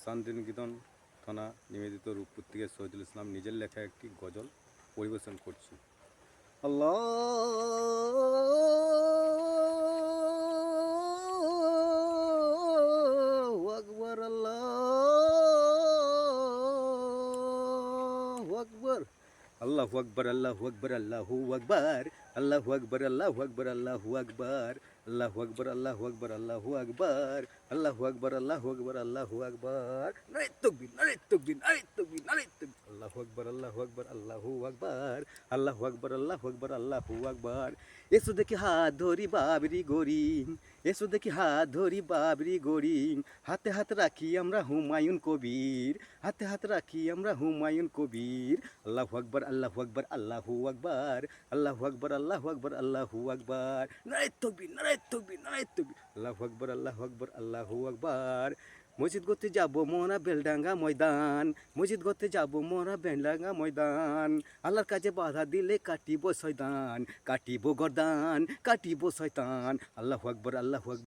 শান্তিনিকেতন থানা নিবেদিত রূপপুর থেকে শহীদুল ইসলাম নিজের লেখা একটি গজল পরিবেশন করছি। আল্লাহু আকবার, আল্লাহু আকবার, আল্লাহু আকবার, আল্লাহু আকবার, আল্লাহু আকবার, আল্লাহু আকবার, আল্লাহু আকবার, আল্লাহু আকবার, আল্লাহু আকবার, আল্লাহু আকবার, আল্লাহু আকবার, আল্লাহু আকবার, আল্লাহু আকবার, আল্লাহু আকবার, নারে তাকবীর, নারে তাকবীর, নারে তাকবীর, নারে তাকবীর, আল্লাহু আকবার, আল্লাহু আকবার, আল্লাহু আকবার, আল্লাহু আকবার, আল্লাহু আকবার, আল্লাহু আকবার। এসো দেখি হাত ধরি বাবরি গরিম, এসো দেখি হাত ধরি বাবরি গরিম, হাতে হাত রাখি আমরা হুমায়ুন কবির, হাতে হাত রাখি আমরা হুমায়ুন কবির। আল্লাহু আকবার, আল্লাহু আকবার, আল্লাহু আকবার, আল্লাহু আকবার, আল্লাহু আকবার, আল্লাহু আকবার, নারে তাকবীর, নারে তাকবীর, নারে তাকবীর, আল্লাহু আকবার, আল্লাহু আকবার, আল্লাহু আকবার। মসজিদ করতে যাব মোরা বেলডাঙ্গা ময়দান, মসজিদ করতে যাব মোরা বেলডাঙ্গা ময়দান, আল্লাহর কাজে বাধা দিলে কাটিব শয়তান, কাটিব গর্দান, কাটিব শয়তান। আল্লাহু আকবার, আল্লাহু আকবার।